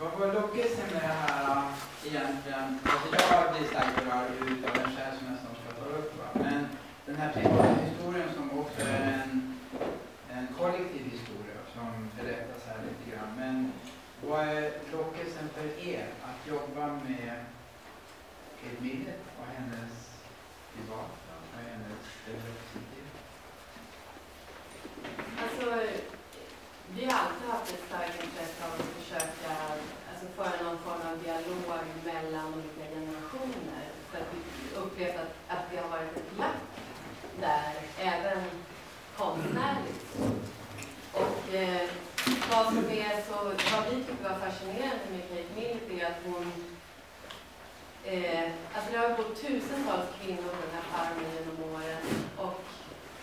Vad var lockelsen med det här egentligen? Alltså jag blir starkt berörd utav den själv som jag snart ska ta upp. Va? Men den här privata historien som också är en kollektiv historia som berättas här lite grann. Men vad är lockelsen för er att jobba med Kate Millett och hennes privata och hennes representativ? Alltså, vi har alltid haft ett starkt intresse av att försöka föra någon form av dialog mellan olika generationer. För att vi upplevt att det har varit ett glapp där, även konstnärligt. Och vad vi tycker var fascinerande med Kate Millett är att hon det har gått tusentals kvinnor på den här farmen genom åren och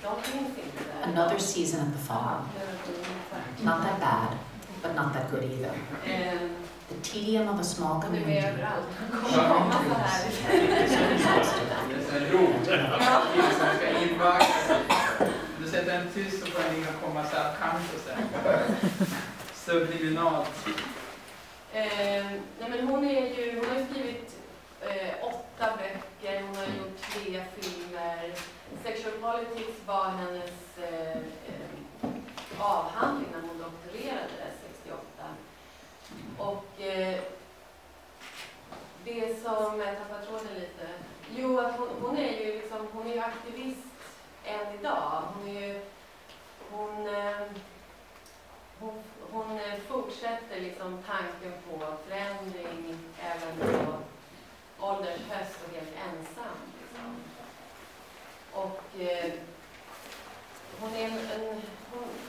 de finns inte där. Another season at the farm. Not that bad, but not that good either. The tedium of a small community. Nu är överallt. Komma så här. Det är en rot. Som ska invaggas. Du sätter en tyst så får den inga komma så här kanske så här. Subliminalt. Nej men hon har skrivit 8 böcker, hon har gjort 3 filmer. Sexual Politics var hennes avhandling när hon doktorerade 68. Och det som jag tappar tråden lite, att hon är ju aktivist än idag. Hon fortsätter liksom tanken på förändring även på ålderns höst och helt ensam. Liksom. Och vi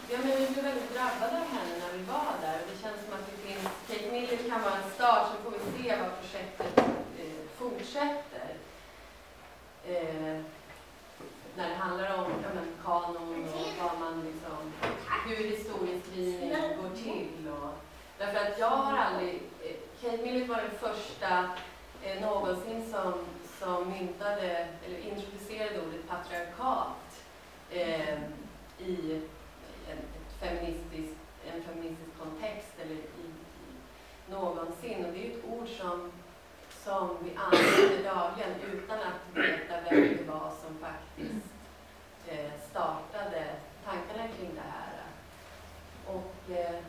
blev väldigt drabbade av henne när vi var där. Det känns som att det finns, Kate Millett kan vara en start, så får vi se vad projektet fortsätter. När det handlar om kanon och vad man liksom, hur historieskrivningen går till. Därför att jag har aldrig, Kate Millett var den första någonsin som myntade eller introducerade ordet patriarkat i en feministisk kontext eller någonsin. Och det är ett ord som vi använder dagligen utan att veta vem det var som faktiskt startade tankarna kring det här. Och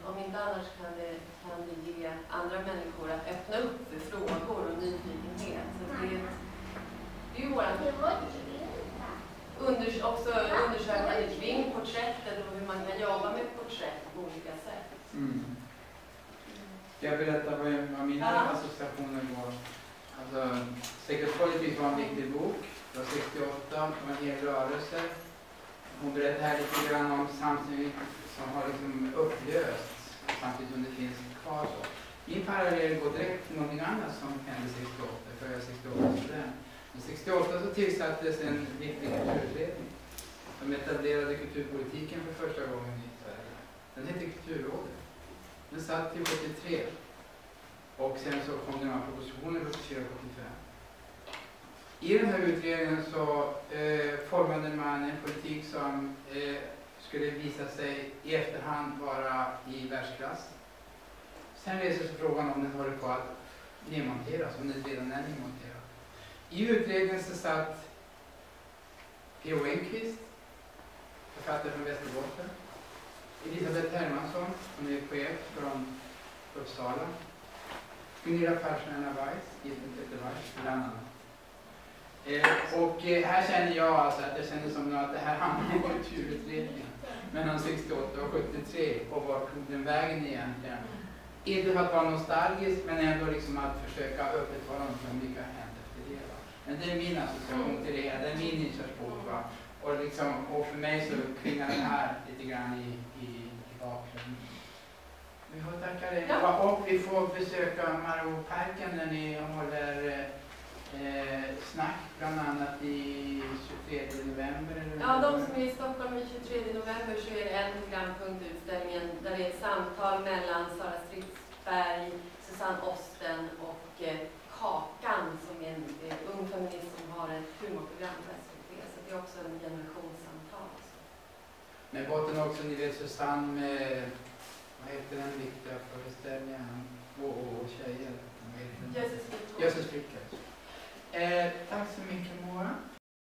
om inte annars kan det ge andra människor att öppna upp för frågor och nyfikenhet. Så det är ju våran undersökande kring porträttet och hur man kan jobba med porträtt på olika sätt. Jag berättar vad mina associationer var. Alltså, Sexual Politics var en viktig bok. Det var 68, det var en hel rörelse. Hon berättar här lite grann om samtidigt som har liksom upplösts samtidigt som det finns kvar. Så. Min parallell går direkt till någonting annat som hände 68, för jag är 68 student. Men 68 så tillsattes en viktig kulturutredning som etablerade kulturpolitiken för första gången i Sverige. Den hette Kulturrådet. Den satt till 73 och sen så kom den här propositionen 74-75. I den här utredningen så formade man en politik som skulle visa sig i efterhand vara i världsklass. Sen reser sig frågan om den håller på att nedmonteras, om den redan är nedmonterad. I utredningen så satt P.O. Enquist, författare från Västerbotten, Elisabeth Hermansson, som är chef från Uppsala, Gunilla Persson Weiss, Gilden Peter Weiss, bland annat. Och här känner jag alltså att det kändes som att det här handlar om kulturutredningen mellan 68 och 73 och var tog den vägen egentligen. Inte för att vara nostalgisk men ändå liksom att försöka öppet tala om hur mycket har hänt efter det. Va? Men det är min association till det, det är min inkörsport. Och för mig så klingar den här lite grann i bakgrunden. Vi får tacka dig. Ja. Och vi får besöka Marabouparken när ni håller snack bland annat i 23 november. Eller ja, de som är i Stockholm i 23 november så är det en programpunkt i utställningen där det är ett samtal mellan Sara Stridsberg, Susanne Osten och Kakan som är en ung feminist som har ett humorprogram på SVT. Så det är också en generationssamtal. Men botten också, ni vet Susanne med, vad heter den viktiga föreställningen? löses sprickor. Tack så mycket, Moa.